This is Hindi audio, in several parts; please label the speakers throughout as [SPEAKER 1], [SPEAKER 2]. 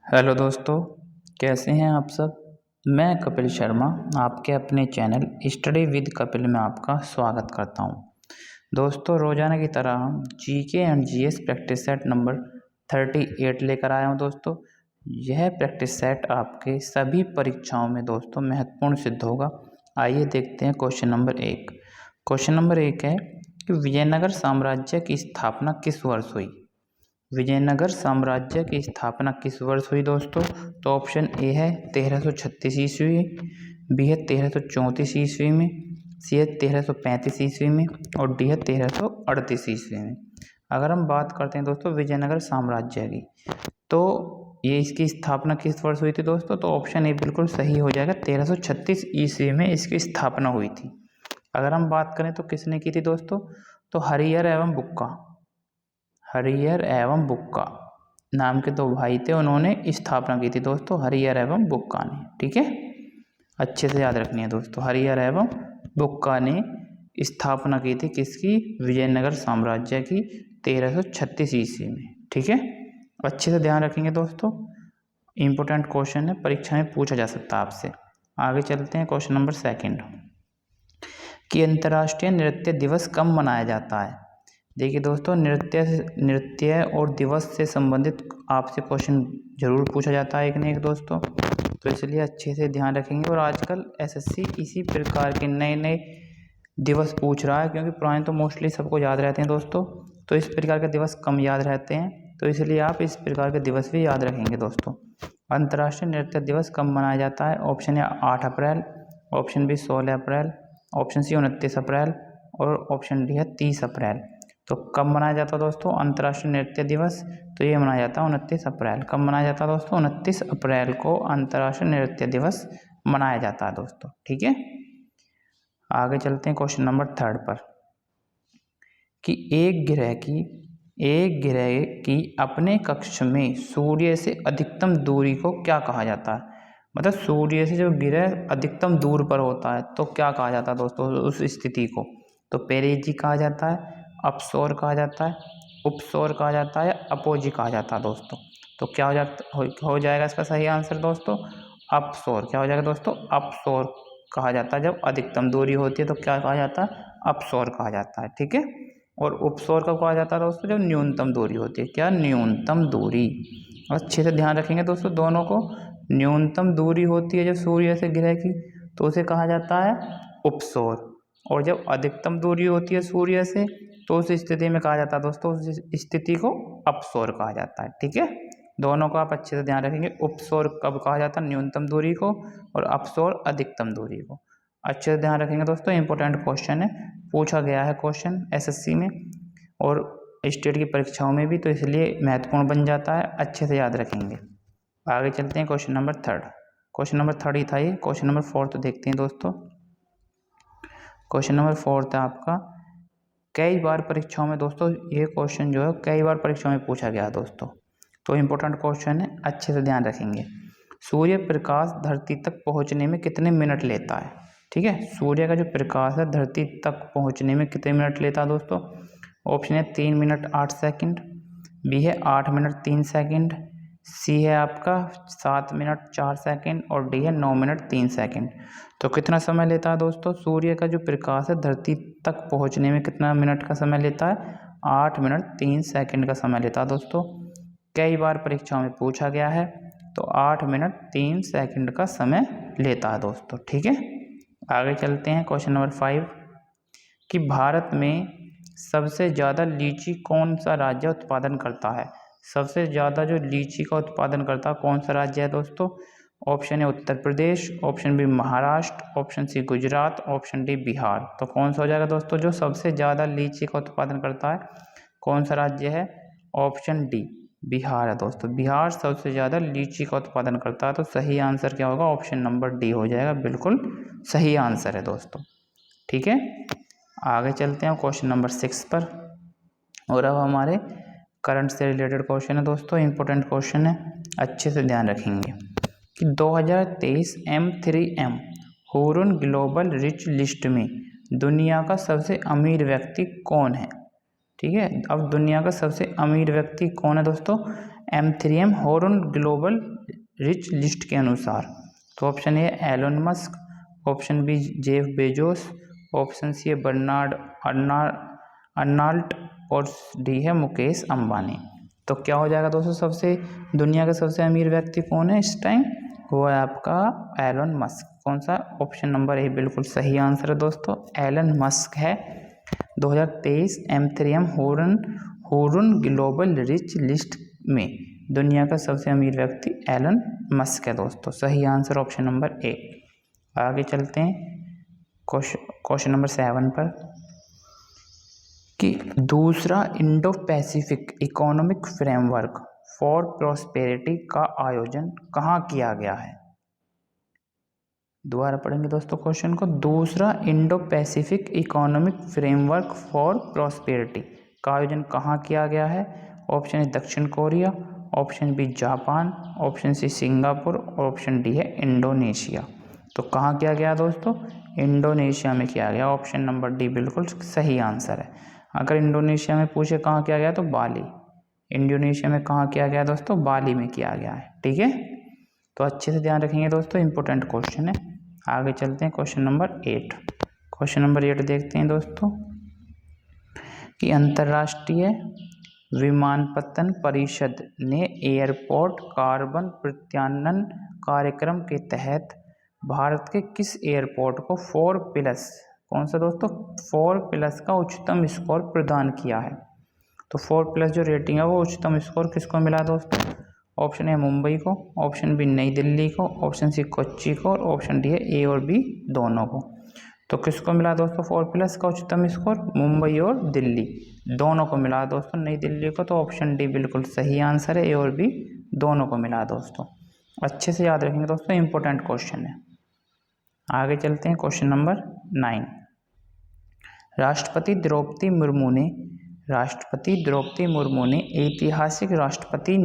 [SPEAKER 1] हेलो दोस्तों, कैसे हैं आप सब। मैं कपिल शर्मा आपके अपने चैनल स्टडी विद कपिल में आपका स्वागत करता हूं। दोस्तों, रोजाना की तरह हम GK and GS practice set number 38 लेकर आया हूं। दोस्तों, यह प्रैक्टिस सेट आपके सभी परीक्षाओं में दोस्तों महत्वपूर्ण सिद्ध होगा। आइए देखते हैं क्वेश्चन नंबर 1। क्वेश्चन नंबर 1 है कि विजयनगर साम्राज्य की स्थापना किस वर्ष हुई। विजयनगर साम्राज्य की स्थापना किस वर्ष हुई दोस्तों। तो ऑप्शन ए है 1336 ईस्वी, बी है 1334 ईस्वी में, सी है 1335 ईस्वी में और डी है 1338 ईस्वी में। अगर हम बात करते हैं दोस्तों विजयनगर साम्राज्य की, तो ये इसकी स्थापना किस वर्ष हुई थी दोस्तों। तो ऑप्शन ए बिल्कुल सही हो जाएगा, 1336 ईस्वी में इसकी स्थापना हुई थी। अगर हम बात करें तो किसने की थी दोस्तों, तो हरिहर एवं बुक्का, हरिहर एवं बुक्का नाम के दो भाई थे, उन्होंने स्थापना की थी दोस्तों, हरिहर एवं बुक्का ने। ठीक है, अच्छे से याद रखनी है दोस्तों, हरिहर एवं बुक्का ने स्थापना की थी किसकी, विजयनगर साम्राज्य की 1336 ईस्वी में। ठीक है, अच्छे से ध्यान रखेंगे दोस्तों, इंपॉर्टेंट क्वेश्चन है, परीक्षा में पूछा जा सकता है आपसे। आगे चलते हैं क्वेश्चन नंबर 2 कि अंतर्राष्ट्रीय नृत्य दिवस कब मनाया जाता है। देखिए दोस्तों, नृत्य और दिवस से संबंधित आपसे क्वेश्चन जरूर पूछा जाता है एक न एक दोस्तों, तो इसलिए अच्छे से ध्यान रखेंगे। और आजकल एसएससी इसी प्रकार के नए नए दिवस पूछ रहा है, क्योंकि पुराने तो मोस्टली सबको याद रहते हैं दोस्तों, तो इस प्रकार के दिवस कम याद रहते हैं, तो इसलिए आप इस प्रकार के दिवस भी याद रखेंगे दोस्तों। अंतर्राष्ट्रीय नृत्य दिवस कब मनाया जाता है। Option A 8 April, option B 16 April, option C 29 April और ऑप्शन डी है 30 अप्रैल। तो कब मनाया जाता है दोस्तों अंतर्राष्ट्रीय नृत्य दिवस, तो ये मनाया जाता है 29 अप्रैल। कब मनाया जाता है दोस्तों, 29 अप्रैल को अंतर्राष्ट्रीय नृत्य दिवस मनाया जाता है दोस्तों। ठीक है, आगे चलते हैं क्वेश्चन नंबर 3 पर कि एक ग्रह की अपने कक्ष में सूर्य से अधिकतम दूरी को क्या कहा जाता है। मतलब सूर्य से जो ग्रह अधिकतम दूर पर होता है तो क्या कहा जाता है दोस्तों उस स्थिति को। तो पेरिजी कहा जाता है, अपसौर कहा जाता है, उपसौर कहा जाता है, अपोजी कहा जाता है दोस्तों। तो क्या हो जाएगा इसका सही आंसर दोस्तों, अपसौर। क्या हो जाएगा दोस्तों, अपसौर कहा जाता है। जब अधिकतम दूरी होती है तो क्या कहा जाता है, अपसौर कहा जाता है। ठीक है, और उपसौर कब कहा जाता है दोस्तों, जब न्यूनतम दूरी होती है। क्या, न्यूनतम दूरी। अच्छे से ध्यान रखेंगे दोस्तों दोनों को, न्यूनतम दूरी होती है जब सूर्य से ग्रह की तो उसे कहा जाता है उपसौर, और जब अधिकतम दूरी होती है सूर्य से तो उस स्थिति में कहा जाता है दोस्तों, उस स्थिति को अपसौर कहा जाता है। ठीक है, दोनों को आप अच्छे से ध्यान रखेंगे, उपसौर कब कहा जाता है, न्यूनतम दूरी को, और अपसौर अधिकतम दूरी को। अच्छे से ध्यान रखेंगे दोस्तों, इंपॉर्टेंट क्वेश्चन है, पूछा गया है क्वेश्चन एसएससी में और स्टेट की परीक्षाओं में भी, तो इसलिए महत्वपूर्ण बन जाता है, अच्छे से याद रखेंगे। आगे चलते हैं क्वेश्चन नंबर 3। क्वेश्चन नंबर 3 ही था ये। क्वेश्चन नंबर 4 तो देखते हैं दोस्तों। क्वेश्चन नंबर 4 था आपका, कई बार परीक्षाओं में दोस्तों ये क्वेश्चन जो है कई बार परीक्षाओं में पूछा गया दोस्तों, तो इम्पोर्टेंट क्वेश्चन है, अच्छे से ध्यान रखेंगे। सूर्य प्रकाश धरती तक पहुंचने में कितने मिनट लेता है। ठीक है, सूर्य का जो प्रकाश है धरती तक पहुंचने में कितने मिनट लेता है दोस्तों। ऑप्शन है 3 मिनट 8 सेकंड, बी है 8 मिनट 3 सेकंड, सी है आपका 7 मिनट 4 सेकंड और डी है 9 मिनट 3 सेकंड। तो कितना समय लेता है दोस्तों, सूर्य का जो प्रकाश है धरती तक पहुंचने में कितना मिनट का समय लेता है, 8 मिनट 3 सेकंड का समय लेता है दोस्तों। कई बार परीक्षाओं में पूछा गया है, तो 8 मिनट 3 सेकंड का समय लेता है दोस्तों। ठीक है, आगे चलते हैं क्वेश्चन नंबर 5 कि भारत में सबसे ज़्यादा लीची कौन सा राज्य उत्पादन करता है। सबसे ज़्यादा जो लीची का उत्पादन करता है कौन सा राज्य है दोस्तों। ऑप्शन है Uttar Pradesh, option B Maharashtra, option C Gujarat, option D Bihar. तो कौन सा हो जाएगा दोस्तों जो सबसे ज़्यादा लीची का उत्पादन करता है, कौन सा राज्य है। ऑप्शन डी बिहार है दोस्तों, बिहार सबसे ज़्यादा लीची का उत्पादन करता है। तो सही आंसर क्या होगा, ऑप्शन नंबर डी हो जाएगा, बिल्कुल सही आंसर है दोस्तों। ठीक है, आगे चलते हैं क्वेश्चन नंबर 6 पर, और अब हमारे करंट से रिलेटेड क्वेश्चन है दोस्तों, इंपॉर्टेंट क्वेश्चन है, अच्छे से ध्यान रखेंगे कि 2023 M3M Hurun global rich list में दुनिया का सबसे अमीर व्यक्ति कौन है। ठीक है, अब दुनिया का सबसे अमीर व्यक्ति कौन है दोस्तों, M3M horn global rich list के अनुसार? तो option A Elon Musk, option B Jeff Bezos, option C है बर्नार्ड अर्नाल्ट और डी है मुकेश अंबानी। तो क्या हो जाएगा दोस्तों, सबसे दुनिया के सबसे अमीर व्यक्ति कौन है इस टाइम? वो है आपका एलोन मस्क। कौन सा? ऑप्शन नंबर ए बिल्कुल सही आंसर है दोस्तों, एलन मस्क है। 2023 M3M horn global rich list में दुनिया का सबसे अमीर व्यक्ति एलन मस्क है दोस्तों। सही आंसर ऑप्शन नंबर ए। आगे चलते हैं क्वेश्चन नंबर 7 पर कि दूसरा Indo Pacific economic framework for prosperity का आयोजन कहाँ किया गया है? दोबारा पढ़ेंगे दोस्तों क्वेश्चन को। दूसरा Indo Pacific economic framework for prosperity का आयोजन कहाँ किया गया है? ऑप्शन ए दक्षिण Korea, option B Japan, option C Singapore और ऑप्शन डी है इंडोनेशिया। तो कहाँ किया गया दोस्तों? इंडोनेशिया में किया गया। ऑप्शन नंबर डी बिल्कुल सही आंसर है। अगर इंडोनेशिया में पूछे कहाँ किया गया तो बाली। इंडोनेशिया में कहाँ किया गया दोस्तों? बाली में किया गया है। ठीक है, तो अच्छे से ध्यान रखेंगे दोस्तों, इंपॉर्टेंट क्वेश्चन है। आगे चलते हैं क्वेश्चन नंबर 8। क्वेश्चन नंबर 8 देखते हैं दोस्तों कि अंतर्राष्ट्रीय विमानपत्तन परिषद ने एयरपोर्ट कार्बन प्रत्यानयन कार्यक्रम के तहत भारत के किस एयरपोर्ट को 4+ कौन सा दोस्तों? 4+ का उच्चतम स्कोर प्रदान किया है। तो 4+ जो रेटिंग है वो उच्चतम स्कोर किसको मिला दोस्तों? ऑप्शन ए मुंबई को, ऑप्शन बी नई दिल्ली को, ऑप्शन सी कोच्चि को और ऑप्शन डी है ए और बी दोनों को। तो किसको मिला दोस्तों 4+ का उच्चतम स्कोर? मुंबई और दिल्ली दोनों को मिला दोस्तों, नई दिल्ली को तो ऑप्शन डी बिल्कुल सही आंसर है, ए और बी दोनों को मिला दोस्तों। अच्छे से याद रखेंगे दोस्तों, इंपॉर्टेंट क्वेश्चन है। आगे चलते हैं क्वेश्चन नंबर 9। राष्ट्रपति द्रौपदी मुर्मू ने ऐतिहासिक राष्ट्रपति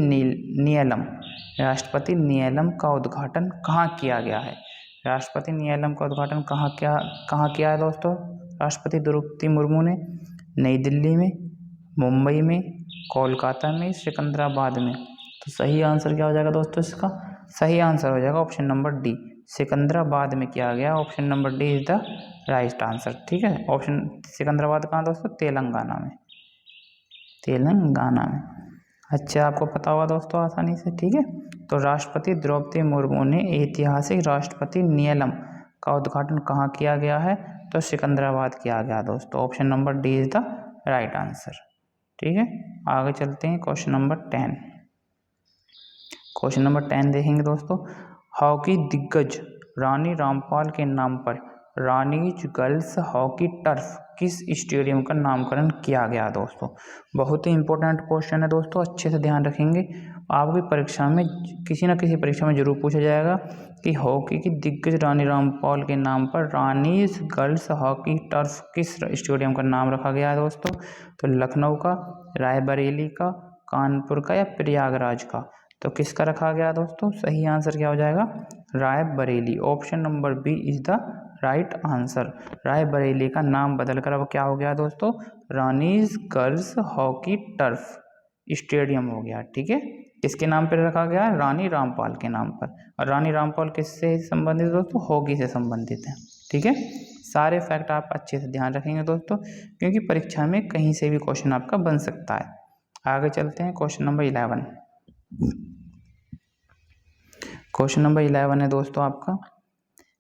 [SPEAKER 1] नियलम का उद्घाटन कहाँ किया गया है? राष्ट्रपति नियलम का उद्घाटन कहाँ किया है दोस्तों? राष्ट्रपति द्रौपदी मुर्मू ने नई दिल्ली में, मुंबई में, कोलकाता में, सिकंदराबाद में। तो सही आंसर क्या हो जाएगा दोस्तों इसका? सही आंसर हो जाएगा ऑप्शन नंबर डी, सिकंदराबाद में किया गया। Option number D is the right answer. ठीक है, ऑप्शन सिकंदराबाद कहाँ दोस्तों? तेलंगाना में। अच्छा, आपको पता होगा दोस्तों आसानी से। ठीक है, तो राष्ट्रपति द्रौपदी मुर्मू ने ऐतिहासिक राष्ट्रपति नियलम का उद्घाटन कहाँ किया गया है? तो सिकंदराबाद किया गया दोस्तों। Option number D is the right answer. ठीक है, आगे चलते हैं क्वेश्चन नंबर 10। क्वेश्चन नंबर 10 देखेंगे दोस्तों। हॉकी दिग्गज रानी रामपाल के नाम पर रानीज गर्ल्स हॉकी टर्फ किस स्टेडियम का नामकरण किया गया दोस्तों? बहुत ही इंपॉर्टेंट क्वेश्चन है दोस्तों, अच्छे से ध्यान रखेंगे। आपकी परीक्षा में किसी न किसी परीक्षा में जरूर पूछा जाएगा कि हॉकी की दिग्गज रानी रामपाल के नाम पर रानीज गर्ल्स हॉकी टर्फ किस स्टेडियम का नाम रखा गया है दोस्तों? तो लखनऊ का, रायबरेली का, कानपुर का या प्रयागराज का? तो किसका रखा गया दोस्तों? सही आंसर क्या हो जाएगा? Raebareli. Option number B is the right answer. Raebareli का नाम बदलकर अब क्या हो गया दोस्तों? Rani's girls hockey turf stadium हो गया। ठीक है, किसके नाम पर रखा गया? रानी रामपाल के नाम पर। और रानी रामपाल किससे संबंधित दोस्तों? हॉकी से संबंधित है। ठीक है, सारे फैक्ट आप अच्छे से ध्यान रखेंगे दोस्तों, क्योंकि परीक्षा में कहीं से भी क्वेश्चन आपका बन सकता है। आगे चलते हैं क्वेश्चन नंबर 11। क्वेश्चन नंबर 11 है दोस्तों आपका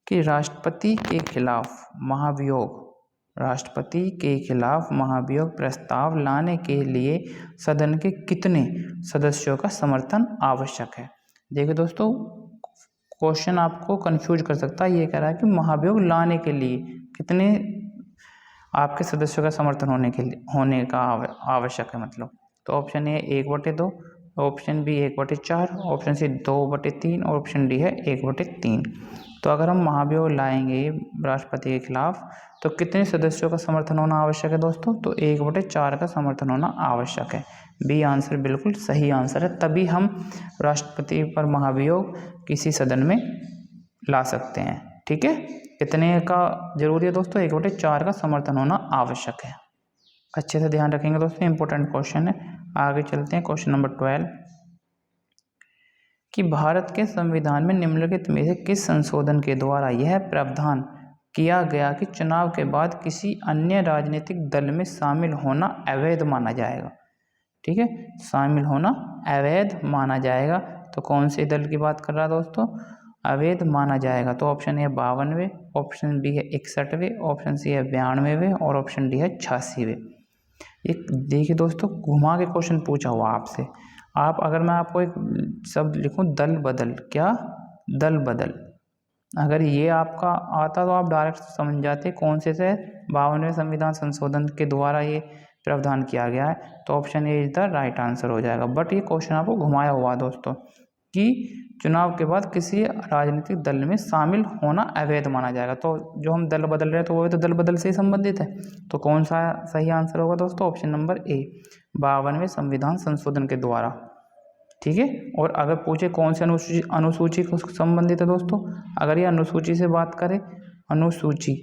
[SPEAKER 1] कि राष्ट्रपति के खिलाफ महाभियोग प्रस्ताव लाने के लिए सदन के कितने सदस्यों का समर्थन आवश्यक है? देखिए दोस्तों, क्वेश्चन आपको कंफ्यूज कर सकता है। ये कह रहा है कि महाभियोग लाने के लिए कितने आपके सदस्यों का समर्थन होने का आवश्यक है मतलब। तो option A 1/2, option B 1/4, option C 2/3 और ऑप्शन डी है 1/3। तो अगर हम महाभियोग लाएंगे राष्ट्रपति के खिलाफ तो कितने सदस्यों का समर्थन होना आवश्यक है दोस्तों? तो 1/4 का समर्थन होना आवश्यक है। बी आंसर बिल्कुल सही आंसर है, तभी हम राष्ट्रपति पर महाभियोग किसी सदन में ला सकते हैं। ठीक है, कितने का जरूरी है दोस्तों? 1/4 का समर्थन होना आवश्यक है। अच्छे से ध्यान रखेंगे दोस्तों, इंपॉर्टेंट क्वेश्चन है। आगे चलते हैं क्वेश्चन नंबर 12। कि भारत के संविधान में निम्नलिखित में से किस संशोधन के द्वारा यह प्रावधान किया गया कि चुनाव के बाद किसी अन्य राजनीतिक दल में शामिल होना अवैध माना जाएगा। ठीक है, शामिल होना अवैध माना जाएगा। तो कौन से दल की बात कर रहा है दोस्तों, अवैध माना जाएगा। तो ऑप्शन ए 52वें, ऑप्शन बी है 61वें, ऑप्शन सी है 92वें और ऑप्शन डी है 86वें। एक देखिए दोस्तों, घुमा के क्वेश्चन पूछा हुआ आपसे। आप अगर मैं आपको एक शब्द लिखूं दल बदल, क्या दल बदल, अगर ये आपका आता तो आप डायरेक्ट समझ जाते कौन से 52वें संविधान संशोधन के द्वारा ये प्रावधान किया गया है। तो option A is the right answer हो जाएगा। बट ये क्वेश्चन आपको घुमाया हुआ दोस्तों कि चुनाव के बाद किसी राजनीतिक दल में शामिल होना अवैध माना जाएगा। तो जो हम दल बदल रहे हैं तो वो भी तो दल बदल से ही संबंधित है। तो कौन सा सही आंसर होगा दोस्तों, ऑप्शन नंबर ए 52वें संविधान संशोधन के द्वारा। ठीक है, और अगर पूछे कौन से अनुसूची को संबंधित है दोस्तों, अगर ये अनुसूची से बात करें, अनुसूची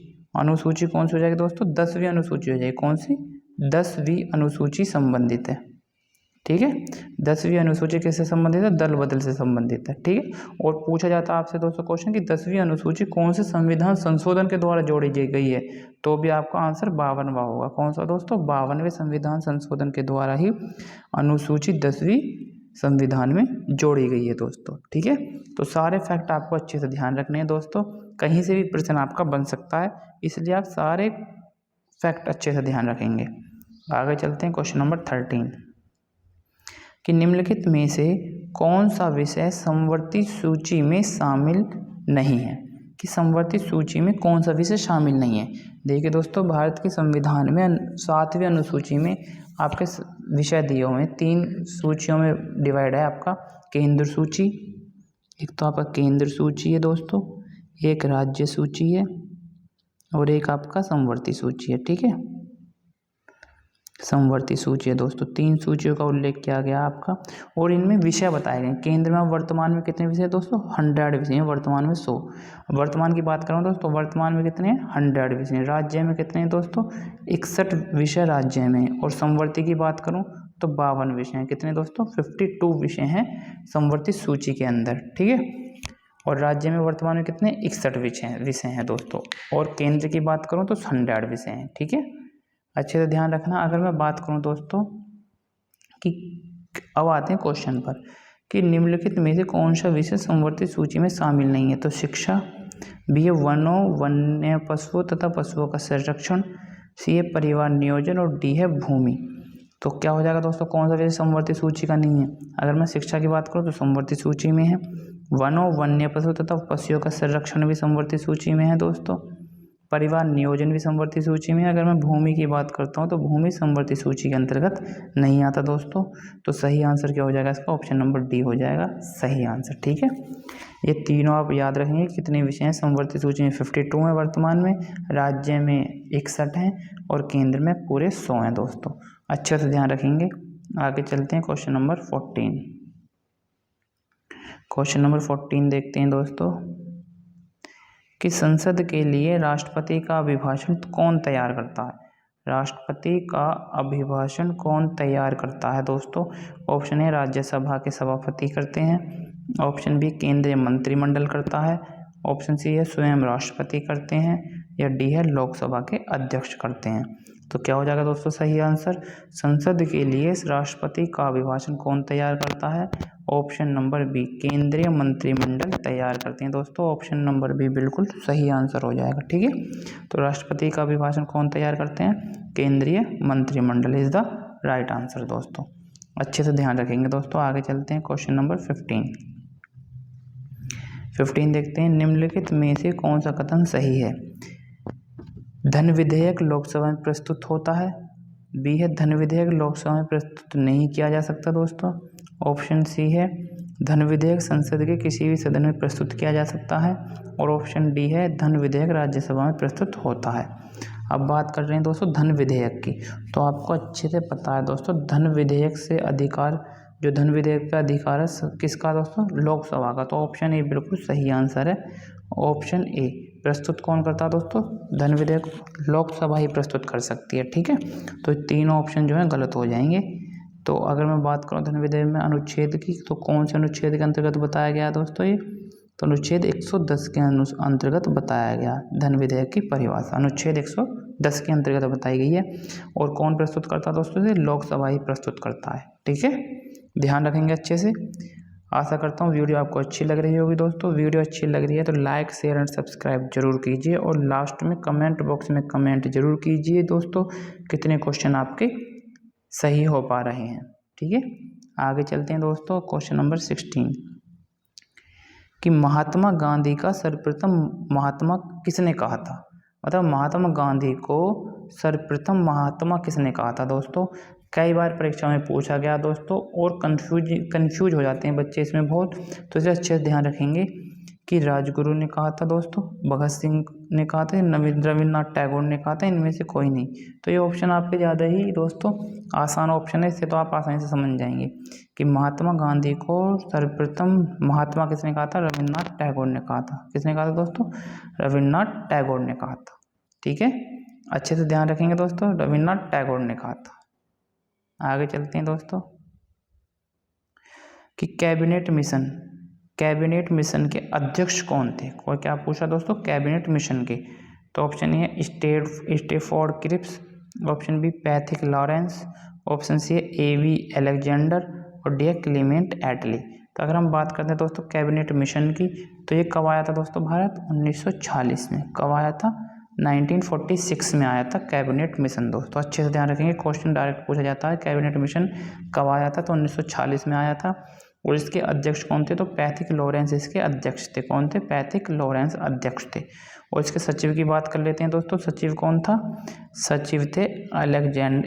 [SPEAKER 1] कौन सी हो जाएगी दोस्तों, 10वीं अनुसूची हो जाएगी। कौन सी, 10वीं अनुसूची संबंधित है। ठीक है, 10वीं अनुसूची किससे संबंधित है, दल बदल से संबंधित है। ठीक है, और पूछा जाता है आपसे दोस्तों क्वेश्चन कि 10वीं अनुसूची कौन से संविधान संशोधन के द्वारा जोड़ी गई है, तो भी आपका आंसर 52वां होगा। कौन सा दोस्तों, 52वें संविधान संशोधन के द्वारा ही अनुसूची 10वीं संविधान में जोड़ी गई है दोस्तों। ठीक है, तो सारे फैक्ट आपको अच्छे से ध्यान रखने हैं दोस्तों, कहीं से भी प्रश्न आपका बन सकता है, इसलिए आप सारे फैक्ट अच्छे से ध्यान रखेंगे। आगे चलते हैं क्वेश्चन नंबर 13 कि निम्नलिखित में से कौन सा विषय समवर्ती सूची में शामिल नहीं है, कि समवर्ती सूची में कौन सा विषय शामिल नहीं है। देखिए दोस्तों, भारत के संविधान में 7वीं अनुसूची में आपके विषय दिए हुए हैं, 3 सूचियों में डिवाइड है आपका। केंद्र सूची, एक तो आपका केंद्र सूची है दोस्तों, एक राज्य सूची है और एक आपका समवर्ती सूची है। ठीक है, समवर्ती सूची है दोस्तों, 3 सूचियों का उल्लेख किया गया आपका, और इनमें विषय बताए गए। केंद्र में वर्तमान में कितने विषय दोस्तों, 100 विषय हैं, वर्तमान में 100। वर्तमान की बात करूँ दोस्तों, वर्तमान में कितने हैं, 100 विषय हैं। राज्य में कितने हैं दोस्तों, 61 विषय राज्य में। और समवर्ती की बात करूँ तो 52 विषय हैं। कितने दोस्तों, 52 विषय हैं समवर्ती सूची के अंदर। ठीक है, और राज्य में वर्तमान में कितने, 61 विषय हैं दोस्तों। और केंद्र की बात करूँ तो 100 विषय हैं। ठीक है, अच्छे से ध्यान रखना। अगर मैं बात करूं दोस्तों कि अब आते हैं क्वेश्चन पर कि निम्नलिखित में से कौन सा विषय समवर्ती सूची में शामिल नहीं है। तो शिक्षा, बी है वनों वन्य पशुओं तथा पशुओं का संरक्षण, सी है परिवार नियोजन और डी है भूमि। तो क्या हो जाएगा दोस्तों, कौन सा विषय समवर्ती सूची का नहीं है। अगर मैं शिक्षा की बात करूँ तो समवर्ती सूची में है, वनों वन्य पशु तथा पशुओं का संरक्षण भी समवर्ती सूची में है दोस्तों, परिवार नियोजन भी समवर्ती सूची में है। अगर मैं भूमि की बात करता हूँ तो भूमि समवर्ती सूची के अंतर्गत नहीं आता दोस्तों। तो सही आंसर क्या हो जाएगा इसका, ऑप्शन नंबर डी हो जाएगा सही आंसर। ठीक है, ये तीनों आप याद रखेंगे। कितने विषय हैं समवर्ती सूची में, 52 हैं वर्तमान में, राज्य में 61 हैं और केंद्र में पूरे 100 हैं दोस्तों। अच्छे से ध्यान रखेंगे। आगे चलते हैं क्वेश्चन नंबर 14। क्वेश्चन नंबर 14 देखते हैं दोस्तों कि संसद के लिए राष्ट्रपति का अभिभाषण कौन तैयार करता है। राष्ट्रपति का अभिभाषण कौन तैयार करता है दोस्तों। ऑप्शन ए राज्यसभा के सभापति करते हैं, ऑप्शन बी केंद्रीय मंत्रिमंडल करता है, ऑप्शन सी है स्वयं राष्ट्रपति करते हैं, या डी है लोकसभा के अध्यक्ष करते हैं। तो क्या हो जाएगा दोस्तों सही आंसर, संसद के लिए राष्ट्रपति का अभिभाषण कौन तैयार करता है, ऑप्शन नंबर बी केंद्रीय मंत्रिमंडल तैयार करते हैं दोस्तों। ऑप्शन नंबर बी बिल्कुल सही आंसर हो जाएगा। ठीक है, तो राष्ट्रपति का अभिभाषण कौन तैयार करते हैं, केंद्रीय मंत्रिमंडल इज द राइट आंसर दोस्तों। अच्छे से ध्यान रखेंगे दोस्तों। आगे चलते हैं क्वेश्चन नंबर 15 देखते हैं, निम्नलिखित में से कौन सा कथन सही है। धन विधेयक लोकसभा में प्रस्तुत होता है, बी है धन विधेयक लोकसभा में प्रस्तुत नहीं किया जा सकता दोस्तों, ऑप्शन सी है धन विधेयक संसद के किसी भी सदन में प्रस्तुत किया जा सकता है, और ऑप्शन डी है धन विधेयक राज्यसभा में प्रस्तुत होता है। अब बात कर रहे हैं दोस्तों धन विधेयक की, तो आपको अच्छे से पता है दोस्तों धन विधेयक से अधिकार, जो धन विधेयक का अधिकार है किसका दोस्तों, लोकसभा का। तो ऑप्शन ए बिल्कुल सही आंसर है, ऑप्शन ए। प्रस्तुत कौन करता है दोस्तों, धन विधेयक लोकसभा ही प्रस्तुत कर सकती है। ठीक है, तो तीनों ऑप्शन जो है गलत हो जाएंगे। तो अगर मैं बात करूँ धन विधेयक में अनुच्छेद की, तो कौन से अनुच्छेद के अंतर्गत बताया गया दोस्तों ये, तो अनुच्छेद 110 के अंतर्गत बताया गया धन विधेयक की परिभाषा अनुच्छेद 110 के अंतर्गत बताई गई है। और कौन प्रस्तुत करता है दोस्तों से, लोकसभा ही प्रस्तुत करता है। ठीक है, ध्यान रखेंगे अच्छे से। आशा करता हूँ वीडियो आपको अच्छी लग रही होगी दोस्तों। वीडियो अच्छी लग रही है तो लाइक शेयर एंड सब्सक्राइब जरूर कीजिए और लास्ट में कमेंट बॉक्स में कमेंट जरूर कीजिए दोस्तों कितने क्वेश्चन आपके सही हो पा रहे हैं। ठीक है, आगे चलते हैं दोस्तों। क्वेश्चन नंबर 16 कि महात्मा गांधी का सर्वप्रथम महात्मा किसने कहा था, मतलब महात्मा गांधी को सर्वप्रथम महात्मा किसने कहा था दोस्तों। कई बार परीक्षा में पूछा गया दोस्तों और कंफ्यूज हो जाते हैं बच्चे इसमें बहुत, तो इसे अच्छे से ध्यान रखेंगे कि राजगुरु ने कहा था दोस्तों, भगत सिंह ने कहा था, रविन्द्रनाथ टैगोर ने कहा था, इनमें से कोई नहीं। तो ये ऑप्शन आपके ज़्यादा ही दोस्तों आसान ऑप्शन है, इससे तो आप आसानी से समझ जाएंगे कि महात्मा गांधी को सर्वप्रथम महात्मा किसने कहा था, रविन्द्रनाथ टैगोर ने कहा था। किसने कहा था दोस्तों, रविन्द्रनाथ टैगोर ने कहा था। ठीक है, अच्छे से ध्यान रखेंगे दोस्तों, रविन्द्रनाथ टैगोर ने कहा था। आगे चलते हैं दोस्तों कि कैबिनेट मिशन के अध्यक्ष कौन थे। और क्या पूछा दोस्तों, कैबिनेट मिशन के, तो ऑप्शन ए है Stafford Cripps, option B Pethick Lawrence, option C है एवी अलेक्जेंडर और डी है क्लीमेंट एटली। तो अगर हम बात करते हैं दोस्तों कैबिनेट मिशन की, तो ये कब आया था दोस्तों भारत, 1946 में। कब आया था, 1946 में आया था कैबिनेट मिशन दोस्तों। अच्छे से ध्यान रखेंगे, क्वेश्चन डायरेक्ट पूछा जाता है कैबिनेट मिशन कब आया था, तो 1946 में आया था। और इसके अध्यक्ष कौन थे, तो पैथिक लॉरेंस इसके अध्यक्ष थे। कौन थे, पैथिक लॉरेंस अध्यक्ष थे। और इसके सचिव की बात कर लेते हैं दोस्तों, सचिव कौन था, सचिव थे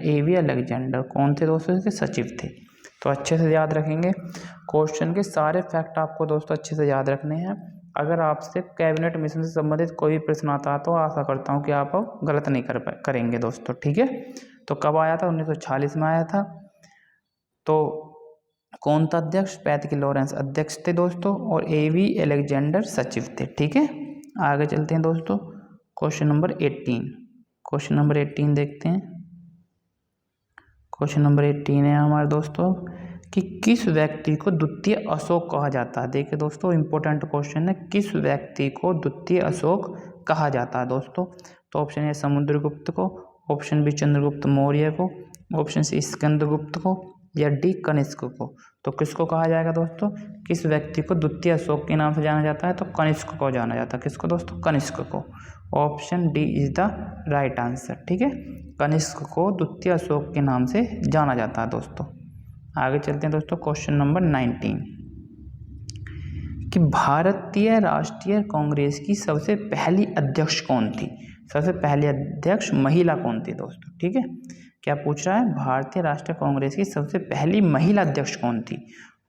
[SPEAKER 1] एवी अलेक्जेंडर। कौन थे दोस्तों, इसके सचिव थे। तो अच्छे से याद रखेंगे, क्वेश्चन के सारे फैक्ट आपको दोस्तों अच्छे से याद रखने हैं। अगर आपसे कैबिनेट मिशन से संबंधित कोई भी प्रश्न आता है तो आशा करता हूँ कि आप गलत नहीं करेंगे दोस्तों। ठीक है, तो कब आया था, 1946 में आया था। तो कौन था अध्यक्ष, पैथिक लॉरेंस अध्यक्ष थे दोस्तों और एवी अलेक्जेंडर सचिव थे। ठीक है, आगे चलते हैं दोस्तों। क्वेश्चन नंबर 18 देखते हैं। क्वेश्चन नंबर 18 है हमारे दोस्तों कि किस व्यक्ति को द्वितीय अशोक कहा जाता है। देखिए दोस्तों इंपॉर्टेंट क्वेश्चन है, किस व्यक्ति को द्वितीय अशोक कहा जाता है दोस्तों। तो ऑप्शन ए समुद्रगुप्त को, ऑप्शन बी चंद्रगुप्त मौर्य को, ऑप्शन सी स्कंदगुप्त को या डी कनिष्क को। तो किसको कहा जाएगा दोस्तों, किस व्यक्ति को द्वितीय अशोक के नाम से जाना जाता है, तो कनिष्क को जाना जाता है। किसको दोस्तों, कनिष्क को। Option D is the right answer. ठीक है, कनिष्क को द्वितीय अशोक के नाम से जाना जाता है दोस्तों। आगे चलते हैं दोस्तों। क्वेश्चन नंबर 19 कि भारतीय राष्ट्रीय कांग्रेस की सबसे पहली अध्यक्ष कौन थी। सबसे पहली अध्यक्ष महिला कौन थी दोस्तों। ठीक है, क्या पूछ रहा है, भारतीय राष्ट्रीय कांग्रेस की सबसे पहली महिला अध्यक्ष कौन थी।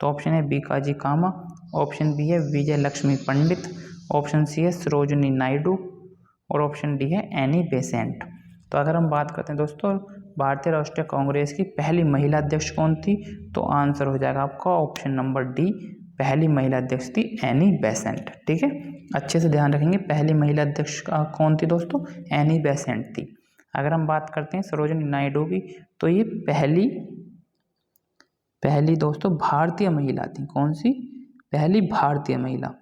[SPEAKER 1] तो ऑप्शन है बीकाजी कामा, ऑप्शन बी है विजय लक्ष्मी पंडित, ऑप्शन सी है सरोजिनी नायडू और ऑप्शन डी है एनी बेसेंट। तो अगर हम बात करते हैं दोस्तों भारतीय राष्ट्रीय कांग्रेस की पहली महिला अध्यक्ष कौन थी, तो आंसर हो जाएगा आपका ऑप्शन नंबर डी, पहली महिला अध्यक्ष थी एनी बेसेंट। ठीक है, अच्छे से ध्यान रखेंगे, पहली महिला अध्यक्ष कौन थी दोस्तों, एनी बेसेंट थी। अगर हम बात करते हैं सरोजिनी नायडू की, तो ये पहली दोस्तों भारतीय महिला थी। कौन सी, पहली भारतीय महिला।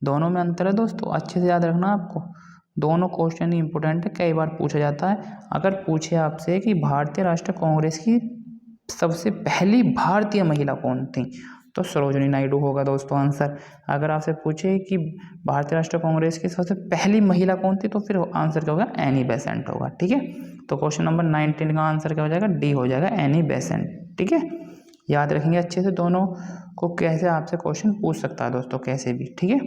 [SPEAKER 1] दोनों में अंतर है दोस्तों, अच्छे से याद रखना आपको, दोनों क्वेश्चन ही इंपॉर्टेंट है, कई बार पूछा जाता है। अगर पूछे आपसे कि भारतीय राष्ट्रीय कांग्रेस की सबसे पहली भारतीय महिला कौन थी, तो सरोजिनी नायडू होगा दोस्तों आंसर। अगर आपसे पूछे कि भारतीय राष्ट्रीय कांग्रेस की सबसे पहली महिला कौन थी, तो फिर आंसर क्या होगा, एनी बेसेंट होगा। ठीक है, तो क्वेश्चन नंबर 19 का आंसर क्या हो जाएगा, डी हो जाएगा, एनी बेसेंट। ठीक है, याद रखेंगे अच्छे से, दोनों को कैसे आपसे क्वेश्चन पूछ सकता है दोस्तों, कैसे भी। ठीक है,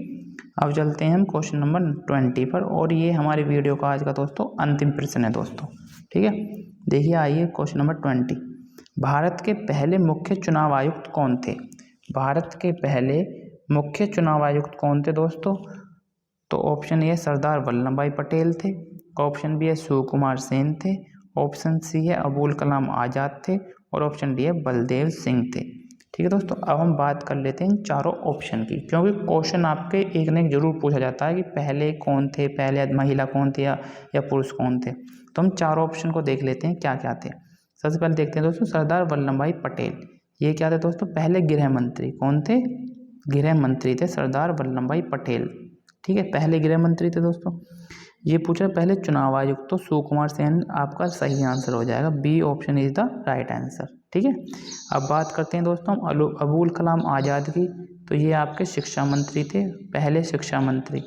[SPEAKER 1] अब चलते हैं हम क्वेश्चन नंबर 20 पर, और ये हमारी वीडियो का आज का दोस्तों अंतिम प्रश्न है दोस्तों। ठीक है, देखिए आइए क्वेश्चन नंबर 20, भारत के पहले मुख्य चुनाव आयुक्त कौन थे। भारत के पहले मुख्य चुनाव आयुक्त कौन थे दोस्तों, तो ऑप्शन ए सरदार वल्लभ भाई पटेल थे, ऑप्शन बी है शिवकुमार सेन थे, ऑप्शन सी है अबुल कलाम आज़ाद थे और ऑप्शन डी है बलदेव सिंह थे। ठीक है दोस्तों, अब हम बात कर लेते हैं इन चारों ऑप्शन की, क्योंकि क्वेश्चन आपके एक न एक जरूर पूछा जाता है कि पहले कौन थे, पहले महिला कौन थे या पुरुष कौन थे। तो हम चारों ऑप्शन को देख लेते हैं क्या क्या थे। सबसे पहले देखते हैं दोस्तों सरदार वल्लभ भाई पटेल। ये क्या थे दोस्तों? पहले गृह मंत्री। कौन थे? गृह मंत्री थे सरदार वल्लभ भाई पटेल। ठीक है, पहले गृह मंत्री थे दोस्तों। ये पूछा पहले चुनाव आयुक्त, तो सुकुमार सेन आपका सही आंसर हो जाएगा। B option is the right answer. ठीक है, अब बात करते हैं दोस्तों अबुल कलाम आज़ाद की। तो ये आपके शिक्षा मंत्री थे, पहले शिक्षा मंत्री।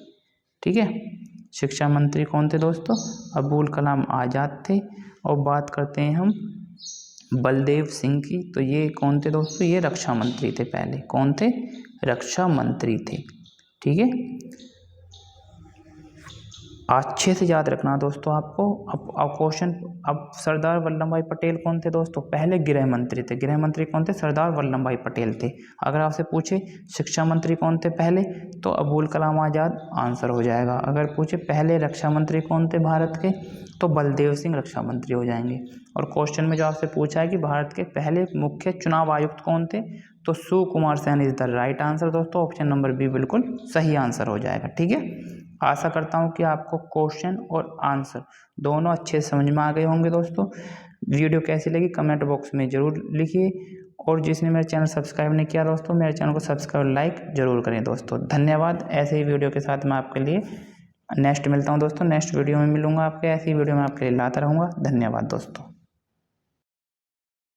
[SPEAKER 1] ठीक है, शिक्षा मंत्री कौन थे दोस्तों? अबुल कलाम आज़ाद थे। और बात करते हैं हम बलदेव सिंह की। तो ये कौन थे दोस्तों? ये रक्षा मंत्री थे पहले। कौन थे? रक्षा मंत्री थे। ठीक है, अच्छे से याद रखना दोस्तों आपको। अब क्वेश्चन, अब सरदार वल्लभ भाई पटेल कौन थे दोस्तों? पहले गृह मंत्री थे। गृह मंत्री कौन थे? सरदार वल्लभ भाई पटेल थे। अगर आपसे पूछे शिक्षा मंत्री कौन थे पहले, तो अबुल कलाम आज़ाद आंसर हो जाएगा। अगर पूछे पहले रक्षा मंत्री कौन थे भारत के, तो बलदेव सिंह रक्षा मंत्री हो जाएंगे। और क्वेश्चन में जो आपसे पूछा है कि भारत के पहले मुख्य चुनाव आयुक्त कौन थे, तो Sukumar Sen is the right answer दोस्तों। ऑप्शन नंबर बी बिल्कुल सही आंसर हो जाएगा। ठीक है, आशा करता हूँ कि आपको क्वेश्चन और आंसर दोनों अच्छे से समझ में आ गए होंगे दोस्तों। वीडियो कैसी लगी कमेंट बॉक्स में ज़रूर लिखिए। और जिसने मेरा चैनल सब्सक्राइब नहीं किया दोस्तों, मेरे चैनल को सब्सक्राइब लाइक ज़रूर करें दोस्तों। धन्यवाद। ऐसे ही वीडियो के साथ मैं आपके लिए नेक्स्ट मिलता हूँ दोस्तों। नेक्स्ट वीडियो में मिलूँगा आपके, ऐसी वीडियो मैं आपके लिए लाता रहूँगा। धन्यवाद दोस्तों।